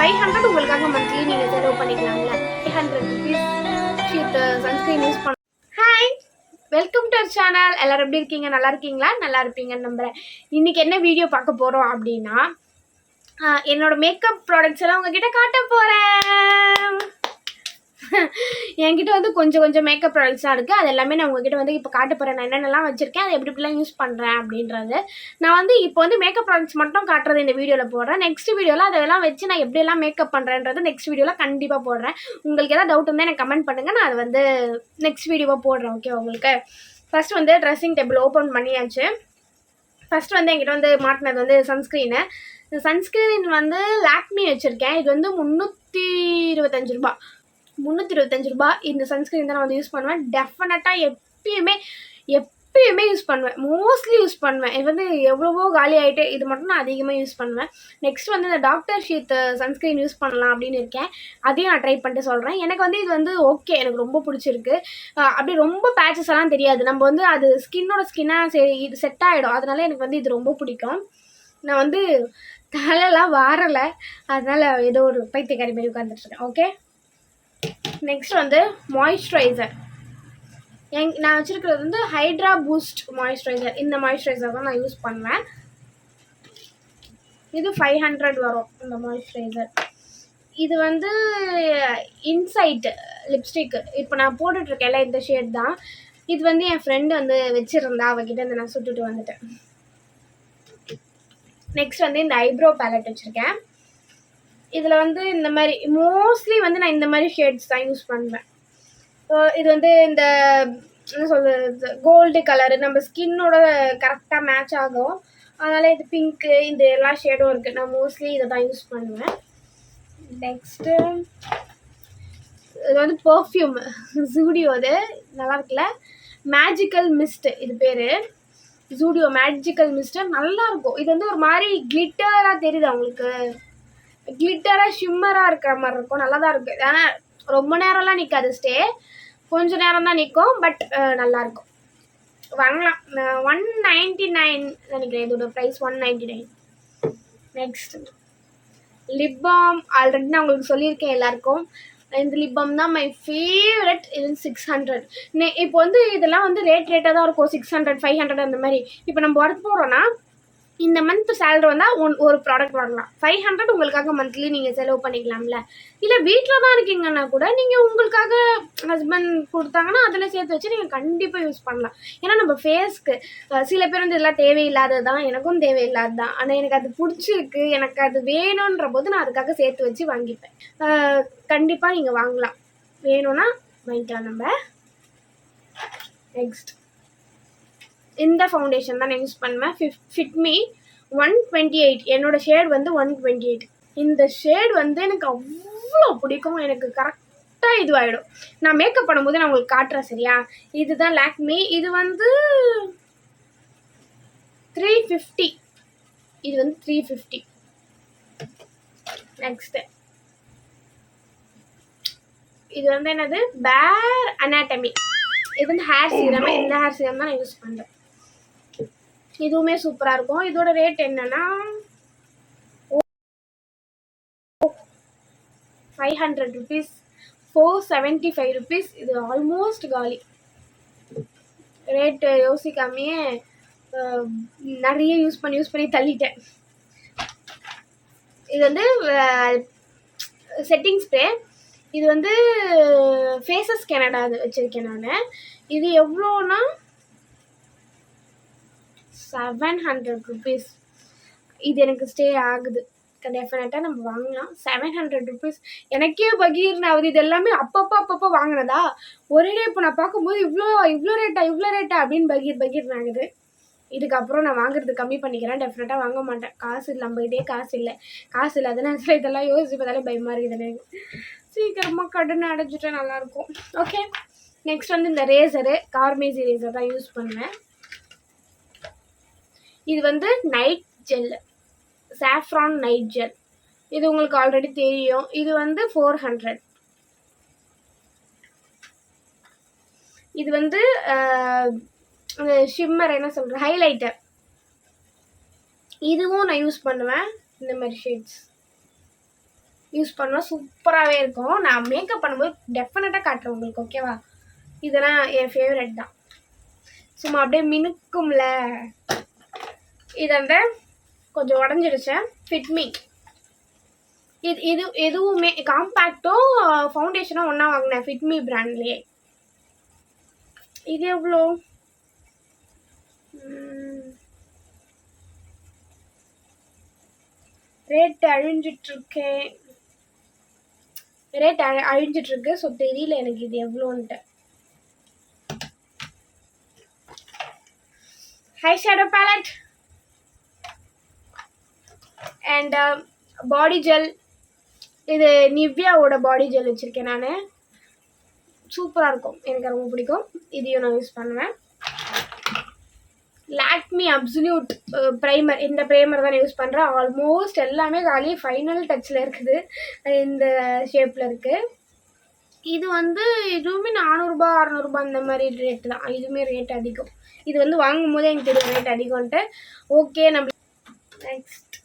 500 உங்களுக்காக மந்த்லி நீங்கள் செலவு பண்ணிக்கலாம்ல. 500 ருபீஸ் ஷீட் சன்ஸ்கிரீன் யூஸ் பண்ண. Hi, welcome to our channel. எல்லாரும் எப்படி இருக்கீங்க? நல்லா இருக்கீங்களா? நல்லா இருப்பீங்கன்னு நம்புகிறேன். இன்றைக்கி என்ன வீடியோ பார்க்க போகிறோம் அப்படின்னா, என்னோட மேக்கப் ப்ராடக்ட்ஸ் எல்லாம் உங்ககிட்ட காட்ட போகிறேன். என்கிட்ட வந்து கொஞ்சம் மேக்கப் ப்ராடக்ட்ஸ்லாம் இருக்குது. அது எல்லாமே நான் உங்ககிட்ட வந்து இப்போ காட்ட போகிறேன். நான் என்னென்னலாம் வச்சுருக்கேன், அதை எப்படிலாம் யூஸ் பண்ணுறேன் அப்படின்றது. நான் வந்து இப்போ வந்து மேக்கப் ப்ராடக்ட்ஸ் மட்டும் காட்டுறது இந்த வீடியோவில் போடுறேன். நெக்ஸ்ட் வீடியோவில் அதெல்லாம் வச்சு நான் எப்படியெல்லாம் மேக்கப் பண்ணுறேன்றது நெக்ஸ்ட் வீடியோவில் கண்டிப்பாக போடுறேன். உங்களுக்கு எதாவது டவுட் இருந்தால் எனக்கு கமெண்ட் பண்ணுங்கள். நான் அதை வந்து நெக்ஸ்ட் வீடியோவாக போடுறேன். ஓகே, உங்களுக்கு ஃபஸ்ட் வந்து ட்ரெஸ்ஸிங் டேபிள் ஓப்பன் பண்ணியாச்சு. ஃபஸ்ட் வந்து என்கிட்ட வந்து மாட்டினது வந்து சன்ஸ்க்ரீனு. இந்த சன்ஸ்க்ரீன் வந்து லாக்மி வச்சுருக்கேன். இது வந்து 325 ரூபா. 325 ரூபா. இந்த சன்ஸ்க்ரீன் தான் நான் வந்து யூஸ் பண்ணுவேன். டெஃபினட்டாக எப்பயுமே யூஸ் பண்ணுவேன். மோஸ்ட்லி யூஸ் பண்ணுவேன். இது வந்து எவ்வளவோ காலி ஆகிட்டு இது மட்டும் நான் அதிகமாக யூஸ் பண்ணுவேன். நெக்ஸ்ட் வந்து இந்த டாக்டர் ஷீத் சன்ஸ்க்ரீன் யூஸ் பண்ணலாம் அப்படின்னு இருக்கேன். அதையும் நான் ட்ரை பண்ணிட்டு சொல்கிறேன். எனக்கு வந்து இது வந்து ஓகே, எனக்கு ரொம்ப பிடிச்சிருக்கு. அப்படி ரொம்ப பேச்சஸ் எல்லாம் தெரியாது. நம்ம வந்து அது ஸ்கின்னாக சரி இது செட் ஆகிடும். அதனால எனக்கு வந்து இது ரொம்ப பிடிக்கும். நான் வந்து தலையெல்லாம் வாரலை, அதனால் ஏதோ ஒரு பைத்தியக்காரி மாதிரி உட்காந்துட்ருக்கேன். ஓகே, நெக்ஸ்ட் வந்து மாய்ஸ்சரைசர். நான் வச்சுருக்கிறது வந்து ஹைட்ரா பூஸ்ட் மாய்ஸ்சரைசர். இந்த மாய்ஸ்சரைசர் தான் நான் யூஸ் பண்ணுவேன். இது 500 வரும் இந்த மாய்ஸ்சரைசர். இது வந்து இன்சைட் லிப்ஸ்டிக். இப்போ நான் போட்டுட்ருக்கேன்ல இந்த ஷேட் தான். இது வந்து என் ஃப்ரெண்டு வந்து வச்சுருந்தா, அவகிட்ட இருந்து நான் சுட்டுட்டு வந்துட்டேன். நெக்ஸ்ட் வந்து இந்த ஐப்ரோ பேலட் வச்சுருக்கேன். இதில் வந்து இந்த மாதிரி மோஸ்ட்லி வந்து நான் இந்த மாதிரி ஷேட்ஸ் தான் யூஸ் பண்ணுவேன். இது வந்து இந்த என்ன சொல்கிறது, கோல்டு கலரு நம்ம ஸ்கின்னோட கரெக்டாக மேட்ச் ஆகும். அதனால் இது பிங்க்கு, இந்த எல்லா ஷேடும் இருக்குது. நான் மோஸ்ட்லி இதை தான் யூஸ் பண்ணுவேன். நெக்ஸ்ட்டு இது வந்து பர்ஃப்யூம் ஜூடியோ. இது நல்லா இருக்குல்ல, மேஜிக்கல் மிஸ்ட் இது பேர். ஜூடியோ மேஜிக்கல் மிஸ்ட்டு நல்லாயிருக்கும். இது வந்து ஒரு மாதிரி கிளிட்டராக தெரியுது அவங்களுக்கு, கிளிட்டராக ஷிம்மராக இருக்கிற மாதிரி இருக்கும். நல்லா தான் இருக்குது. ஆனால் ரொம்ப நேரம்லாம் நிற்காது, கொஞ்சம் நேரம் தான் நிற்கும். பட் நல்லாயிருக்கும், வாங்கலாம். 199 நினைக்கிறேன் இதோட price. 199. Next lip balm. Already நான் உங்களுக்கு சொல்லியிருக்கேன் எல்லாருக்கும். இந்த லிப் பாம் தான் மை ஃபேவரட். இது 600. இப்போ வந்து இதெல்லாம் வந்து ரேட்டாக தான் இருக்கும். 600 500 அந்த மாதிரி. இப்போ நம்ம ஒர்க் போகிறோன்னா இந்த மந்த் சேலரி வந்தால் ஒரு ப்ராடக்ட் வாங்கலாம். 500 உங்களுக்காக மந்த்லி நீங்கள் செலவு பண்ணிக்கலாம்ல. இல்லை வீட்டில் தான் இருக்கீங்கன்னா கூட நீங்கள் உங்களுக்காக ஹஸ்பண்ட் கொடுத்தாங்கன்னா அதில் சேர்த்து வச்சு நீங்கள் கண்டிப்பாக யூஸ் பண்ணலாம். ஏன்னா நம்ம ஃபேஸ்க்கு சில பேர் வந்து இதெல்லாம் தேவையில்லாதது தான், எனக்கும் தேவையில்லாது தான். ஆனால் எனக்கு அது பிடிச்சிருக்கு, எனக்கு அது வேணுன்ற போது நான் அதுக்காக சேர்த்து வச்சு வாங்கிப்பேன். கண்டிப்பாக நீங்கள் வாங்கலாம், வேணும்னா வாங்கிக்கலாம் நம்ம. நெக்ஸ்ட் இந்த ஃபவுண்டேஷன் தான் நான் யூஸ் பண்ணுவேன். ஃபிட்மி 128. என்னோடய ஷேட் வந்து 128. இந்த ஷேட் வந்து எனக்கு அவ்வளோ பிடிக்கும். எனக்கு கரெக்டாக இதுவாகிடும். நான் மேக்கப் பண்ணும்போது நான் உங்களுக்கு காட்டுறேன், சரியா? இதுதான் லாக்மி. இது வந்து 350. இது வந்து 350. நெக்ஸ்ட்டு இது வந்து என்னது, பேர் அனாட்டமி. இது வந்து ஹேர் சீரம். இந்த ஹேர் சீரம் தான் நான் யூஸ் பண்ணுறேன். இதுவுமே சூப்பராக இருக்கும். இதோட ரேட் என்னன்னா 500 ருபீஸ், 475 ருபீஸ். இது ஆல்மோஸ்ட் காலி. ரேட்டு யோசிக்காமையே நிறைய யூஸ் பண்ணி தள்ளிட்டேன். இது வந்து செட்டிங் ஸ்ப்ரே. இது வந்து ஃபேஸஸ் கனடா அது வச்சுருக்கேன் நான். இது எவ்வளோனா 700 ருபீஸ். இது எனக்கு ஸ்டே ஆகுது. டெஃபினட்டாக நம்ம வாங்கலாம். 700 ருபீஸ் எனக்கே பகீர்னாவது. இது எல்லாமே அப்பப்போ வாங்கினதா, ஒரே இப்போ நான் பார்க்கும்போது இவ்வளோ ரேட்டா அப்படின்னு பகீர் ஆகுது. இதுக்கப்புறம் நான் வாங்குறது கம்மி பண்ணிக்கிறேன். டெஃபினட்டாக வாங்க மாட்டேன். காசு இல்லை, நம்மகிட்டே காசு இல்லை. அதனால இதெல்லாம் யோசிச்சு பார்த்தாலே பயமாக இருக்குது எனக்கு. சீக்கிரமாக கடன் அடைஞ்சிட்டா நல்லாயிருக்கும். ஓகே, நெக்ஸ்ட் வந்து இந்த ரேசரு, கார்மேசி ரேசர் தான் யூஸ் பண்ணுவேன். இது வந்து night gel, saffron night gel. இது உங்களுக்கு ஆல்ரெடி தெரியும். இது வந்து 400. இது வந்து ஷிம்மர், என்ன சொல்கிறேன், ஹைலைட்டர். இதுவும் நான் யூஸ் பண்ணுவேன். இந்த மாதிரி ஷேட்ஸ் யூஸ் பண்ணால் சூப்பராகவே இருக்கும். நான் மேக்கப் பண்ணும்போது டெஃபினட்டாக காட்டுறேன் உங்களுக்கு, ஓகேவா? இதெல்லாம் என் ஃபேவரட் தான். சும்மா அப்படியே மினுக்கும்ல. இது அந்த கொஞ்சம் உடஞ்சிடுச்சேன். ஃபிட்மி. இது எதுவுமே காம்பேக்டும் ஃபவுண்டேஷனும் ஒன்றா வாங்கினேன் ஃபிட்மி பிராண்ட்லேயே. இது எவ்வளோ? ரேட் அழிஞ்சிட்ருக்கேன். ரேட் அழிஞ்சிட்ருக்கு. ஸோ தெரியல எனக்கு இது எவ்வளோன்ட்டு. Eye shadow palette and body gel. இது நிவ்யாவோட பாடி ஜெல் வச்சுருக்கேன் நான். சூப்பராக இருக்கும், எனக்கு ரொம்ப பிடிக்கும். இதையும் நான் யூஸ் பண்ணுவேன். Lakme absolute primer. இந்த ப்ரைமர் தான் யூஸ் பண்ணுறேன். ஆல்மோஸ்ட் எல்லாமே காலி, ஃபைனல் டச்சில் இருக்குது. இந்த ஷேப்பில் இருக்குது. இது வந்து இதுவுமே 400 600 அந்த மாதிரி ரேட்டு தான். இதுவுமே ரேட் அதிகம். இது வந்து வாங்கும் போதே எனக்கு தெரியும் ரேட் அதிகம்ன்ட்டு. ஓகே, நம்ம நெக்ஸ்ட்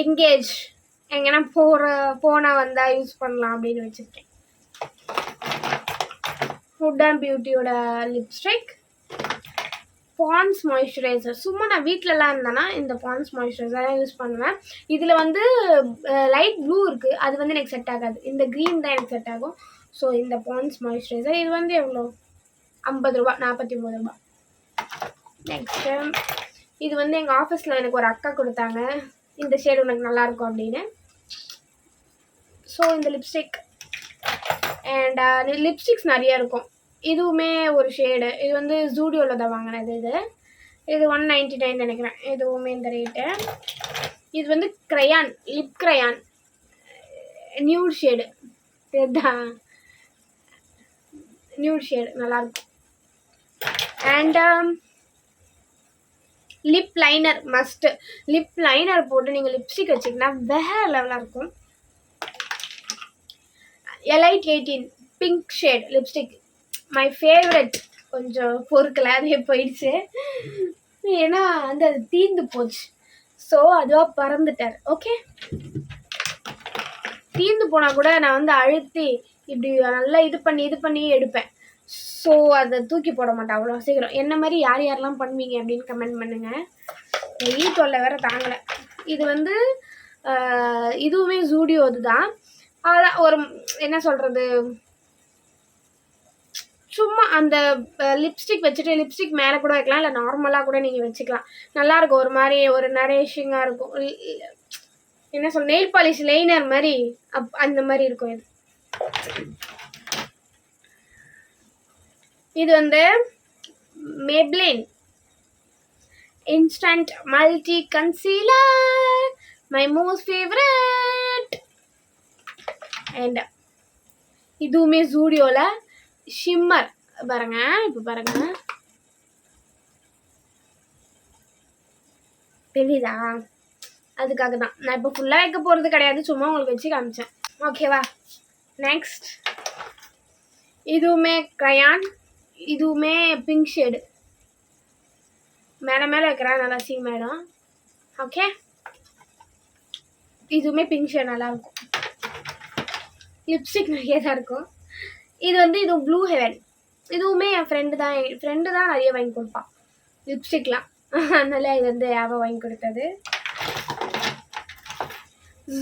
எங்கேஜ். எங்கன்னா போனால் வந்தால் யூஸ் பண்ணலாம் அப்படின்னு வச்சுருக்கேன். ஃபுட் அண்ட் பியூட்டியோட லிப்ஸ்டிக். Pond's moisturiser. சும்மா நான் வீட்டிலலாம் இருந்தேன்னா இந்த பான்ஸ் மாய்ஸ்சரைசர் தான் யூஸ் பண்ணுவேன். இதில் வந்து லைட் ப்ளூ இருக்குது, அது வந்து எனக்கு செட் ஆகாது. இந்த க்ரீன் தான் எனக்கு செட் ஆகும். ஸோ இந்த பான்ஸ் மாய்ஸ்சரைசர் இது வந்து எவ்வளோ? 50 ரூபா, 49 ரூபா. நெக்ஸ்ட்டு இது வந்து எங்கள் ஆஃபீஸில் எனக்கு ஒரு அக்கா கொடுத்தாங்க, இந்த ஷேடு உனக்கு நல்லாயிருக்கும் அப்படின்னு. ஸோ இந்த லிப்ஸ்டிக் அண்ட் லிப்ஸ்டிக்ஸ் நிறையா இருக்கும். இதுவுமே ஒரு ஷேடு. இது வந்து ஜூடியோவில் தான் வாங்கினது. இது 199 நினைக்கிறேன். இதுவுமே இந்த ரேட்டு. இது வந்து crayon, lip crayon, nude shade. இதுதான் நியூட் ஷேடு, நல்லாயிருக்கும். And lip liner must. Lip liner போட்டு நீங்கள் லிப்ஸ்டிக் வச்சிங்கன்னா வேறு லெவலாக இருக்கும். Elite 18 pink shade lipstick, my favourite. கொஞ்சம் பொறுக்கலை, அதே போயிடுச்சு. ஏன்னா வந்து அது தீர்ந்து போச்சு. ஸோ அதுவாக பறந்துட்டார். ஓகே, தீர்ந்து போனால் கூட நான் வந்து அழுத்தி இப்படி நல்லா இது பண்ணி எடுப்பேன். ஸோ அதை தூக்கி போட மாட்டேன் அவ்வளோ சீக்கிரம். என்ன மாதிரி யார் யாரெல்லாம் பண்ணுவீங்க அப்படின்னு கமெண்ட் பண்ணுங்கள். வெயில் தொல்லை வேறு தாங்கலை. இது வந்து இதுவுமே ஜூடியோது தான். அதான் ஒரு என்ன சொல்கிறது, சும்மா அந்த லிப்ஸ்டிக் வச்சுட்டு லிப்ஸ்டிக் மேலே கூட வைக்கலாம், இல்லை நார்மலாக கூட நீங்கள் வச்சுக்கலாம். நல்லாயிருக்கும். ஒரு மாதிரி ஒரு நரேஷிங்காக இருக்கும். என்ன சொல், நெயில் பாலிஷ் லைனர் மாதிரி அந்த மாதிரி இருக்கும். இது வந்து Maybelline instant multi concealer, my most favourite. And இதுவுமே ஜூடியோவில் ஷிம்மர். பாருங்க, இப்போ பாருங்க, தெரியுதா? அதுக்காக தான் நான் இப்போ ஃபுல்லாக வைக்க போகிறது கிடையாது, சும்மா உங்களுக்கு வச்சு காமிச்சேன். ஓகேவா? நெக்ஸ்ட் இதுவுமே க்ரையான். இதுவுமே பிங்க் ஷேடு. மேலே வைக்கிறேன், நல்லா மேடம். ஓகே, இதுவுமே பிங்க் ஷேட், நல்லாயிருக்கும். லிப்ஸ்டிக் நிறைய தான் இருக்கும். இது வந்து இது ப்ளூ ஹெவன். இதுவுமே என் ஃப்ரெண்டு தான் நிறைய வாங்கி கொடுப்பான் லிப்ஸ்டிக்லாம். அதனால இது வந்து அவள் வாங்கி கொடுத்தது.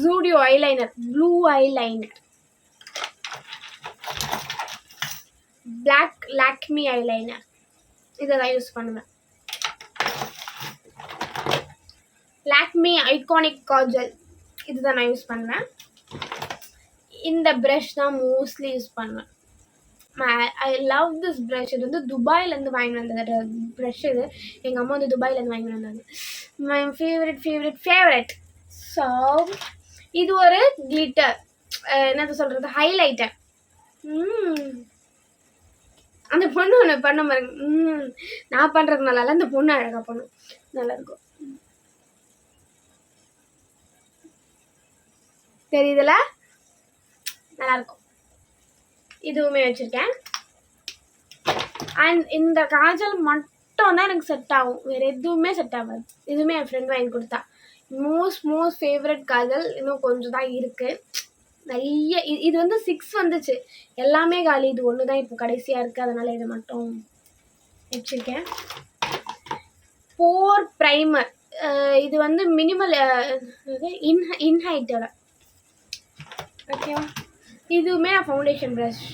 Zudio eyeliner, blue eyeliner, black Lakme eyeliner. இதை தான் யூஸ் பண்ணுவேன். லாக்மி ஐகானிக் காஜல், இதுதான் நான் யூஸ் பண்ணுவேன். இந்த ப்ரஷ் தான் மோஸ்ட்லி யூஸ் பண்ணுவேன். I love this brush. இது வந்து துபாயிலேருந்து வாங்கி வந்தது ப்ரஷ். இது எங்கள் அம்மா வந்து துபாயிலேருந்து வாங்கி வந்தாங்க. My favourite. ஸோ இது ஒரு கிளிட்டர், என்னது சொல்கிறது, ஹைலைட்டர். அந்த பொண்ணு ஒன்று பண்ண பாருங்க. நான் பண்ணுறதுனால அந்த பொண்ணு அழகாக பண்ணும், நல்லாயிருக்கும். தெரியுதுல, நல்லாயிருக்கும். இதுவுமே வச்சுருக்கேன். அண்ட் இந்த காஜல் மட்டும் தான் எனக்கு செட் ஆகும், வேறு எதுவுமே செட் ஆகாது. இதுவுமே என் ஃப்ரெண்ட் வாங்கி கொடுத்தா. மோஸ்ட் ஃபேவரட் காஜல் இன்னும் கொஞ்சம் தான் இருக்குது. நிறைய இது வந்து 6 வந்துச்சு, எல்லாமே காலி. இது ஒன்று தான் இப்போ கடைசியாக இருக்குது, அதனால் இதை மட்டும் வச்சுருக்கேன். போர் ப்ரைமர், இது வந்து மினிமல் இன்ஹைட்டோட. ஓகேவா, இதுவுமே நான் ஃபவுண்டேஷன் ப்ரஷ்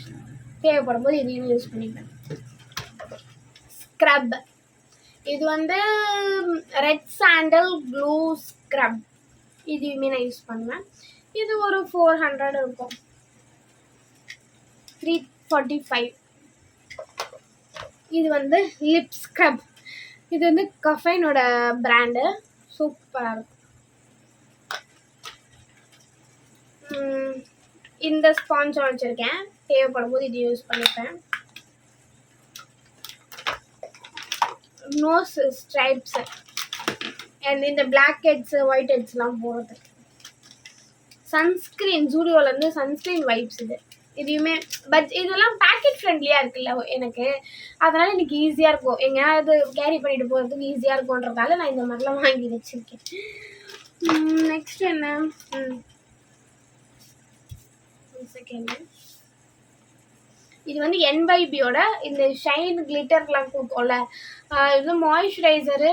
தேவைப்படும் போது இதையும் யூஸ் பண்ணிப்பேன். ஸ்க்ரப், இது வந்து ரெட் சாண்டல் க்ளூ ஸ்க்ரப், இதுவுமே நான் யூஸ் பண்ணுவேன். இது ஒரு 400 இருக்கும், 345. இது வந்து லிப் ஸ்க்ரப், இது வந்து கஃபைனோட பிராண்டு, சூப்பராக இருக்கும். இந்த ஸ்பாஞ்சும் வச்சுருக்கேன், தேவைப்படும் போது இது யூஸ் பண்ணிப்பேன். நோஸ் ஸ்ட்ரைப்ஸு அண்ட் இந்த பிளாக் ஹெட்ஸு ஒயிட் ஹெட்ஸ்லாம் போடுறது. சன்ஸ்க்ரீன், ஜூடியோலேருந்து சன்ஸ்க்ரீன் வைப்ஸ் இது. இதையுமே பட் இதெல்லாம் பேக்கெட் ஃப்ரெண்ட்லியாக இருக்குல்ல எனக்கு, அதனால் எனக்கு ஈஸியாக இருக்கும், எங்கேயாவது கேரி பண்ணிட்டு போகிறதுக்கு ஈஸியாக இருக்கும்ன்றதால நான் இந்த மாதிரிலாம் வாங்கி வச்சுருக்கேன். நெக்ஸ்ட் என்ன, செகண்ட், இது வந்து NYBயோட இந்த ஷைன் கிளிட்டர்லாம் கொடுக்கும்ல, இது மாய்ஸ்சரைசரு,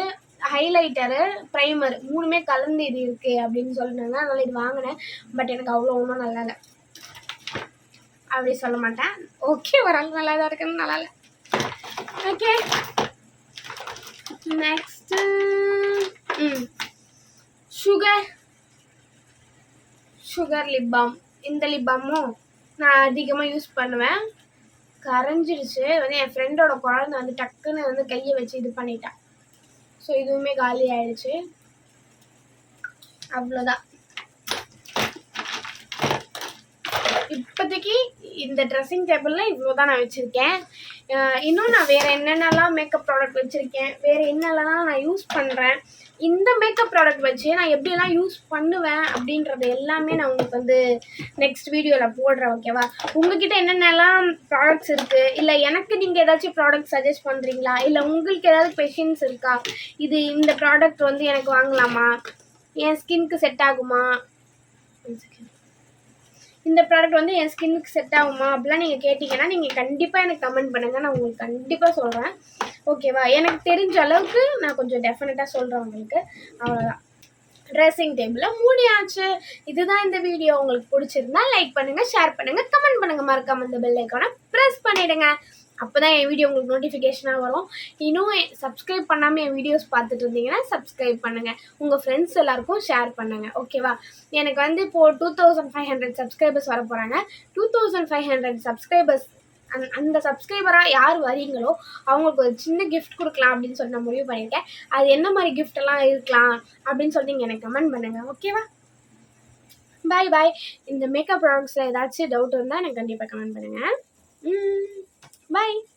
ஹைலைட்டரு, ப்ரைமர் மூணுமே கலந்து இது இருக்குது அப்படின்னு சொல்லிட்டாங்க. அதனால் இது வாங்கினேன். பட் எனக்கு அவ்வளோ ஒன்றும் நல்லா இல்லை, அப்படி சொல்ல மாட்டேன். ஓகே, ஓரளவு நல்லா தான் இருக்குன்னு, நல்லா இல்லை. Okay, next sugar lip balm. இந்த லிப் பாமும் நான் அதிகமாக யூஸ் பண்ணுவேன். கரைஞ்சிடுச்சு, வந்து என் ஃப்ரெண்டோட குழந்தை வந்து டக்குன்னு வந்து கையை வச்சு இது பண்ணிட்டேன். ஸோ இதுவுமே காலி ஆயிடுச்சு. அவ்வளோதான். இப்போதைக்கு இந்த ட்ரெஸ்ஸிங் டேபிளில் இவ்வளோ தான் நான் வச்சுருக்கேன். இன்னும் நான் வேறு என்னென்னலாம் மேக்கப் ப்ராடக்ட் வச்சுருக்கேன், வேறு என்னெல்லாம் நான் யூஸ் பண்ணுறேன், இந்த மேக்கப் ப்ராடக்ட் வச்சு நான் எப்படியெல்லாம் யூஸ் பண்ணுவேன் அப்படின்றது எல்லாமே நான் உங்களுக்கு வந்து நெக்ஸ்ட் வீடியோவில் போடுறேன். ஓகேவா, உங்ககிட்ட என்னென்னலாம் ப்ராடக்ட்ஸ் இருக்குது, இல்லை எனக்கு நீங்கள் ஏதாச்சும் ப்ராடக்ட் சஜஸ்ட் பண்ணுறீங்களா, இல்லை உங்களுக்கு ஏதாவது கொஷின்ஸ் இருக்கா, இது இந்த ப்ராடக்ட் வந்து எனக்கு வாங்கலாமா, என் ஸ்கின்க்கு செட் ஆகுமா, இந்த ப்ராடக்ட் வந்து என் ஸ்கின்னுக்கு செட் ஆகுமா அப்படிலாம் நீங்கள் கேட்டிங்கன்னா நீங்கள் கண்டிப்பாக எனக்கு கமெண்ட் பண்ணுங்கள், நான் உங்களுக்கு கண்டிப்பாக சொல்கிறேன். ஓகேவா, எனக்கு தெரிஞ்ச அளவுக்கு நான் கொஞ்சம் டெஃபினட்டாக சொல்கிறேன் உங்களுக்கு. அவ்வளோதான், ட்ரெஸ்ஸிங் டேபிளில் மூடியாச்சு. இதுதான் இந்த வீடியோ. உங்களுக்கு பிடிச்சிருந்தா லைக் பண்ணுங்கள், ஷேர் பண்ணுங்கள், கமெண்ட் பண்ணுங்கள், மறக்காம இந்த பெல் ஐக்கானை ப்ரெஸ் பண்ணிவிடுங்க. அப்போ தான் என் வீடியோ உங்களுக்கு நோட்டிஃபிகேஷனாக வரும். இன்னும் சப்ஸ்கிரைப் பண்ணாமல் என் வீடியோஸ் பார்த்துட்டு இருந்தீங்கன்னா சப்ஸ்கிரைப் பண்ணுங்கள், உங்கள் ஃப்ரெண்ட்ஸ் எல்லாருக்கும் ஷேர் பண்ணுங்கள். ஓகேவா, எனக்கு வந்து இப்போது 2500 சப்ஸ்கிரைபர்ஸ் வர போகிறாங்க. 2500 சப்ஸ்கிரைபர்ஸ், அந்த சப்ஸ்கிரைபராக யார் வரீங்களோ அவங்களுக்கு ஒரு சின்ன கிஃப்ட் கொடுக்கலாம் அப்படின்னு சொல்லி நான் முடிவு பண்ணியிருக்கேன். அது என்ன மாதிரி கிஃப்டெல்லாம் இருக்கலாம் அப்படின்னு சொல்லி நீங்கள் எனக்கு கமெண்ட் பண்ணுங்கள். ஓகேவா, பாய். இந்த மேக்கப் ப்ராடக்ட்ஸில் ஏதாச்சும் டவுட் இருந்தால் எனக்கு கண்டிப்பாக கமெண்ட் பண்ணுங்கள். Bye.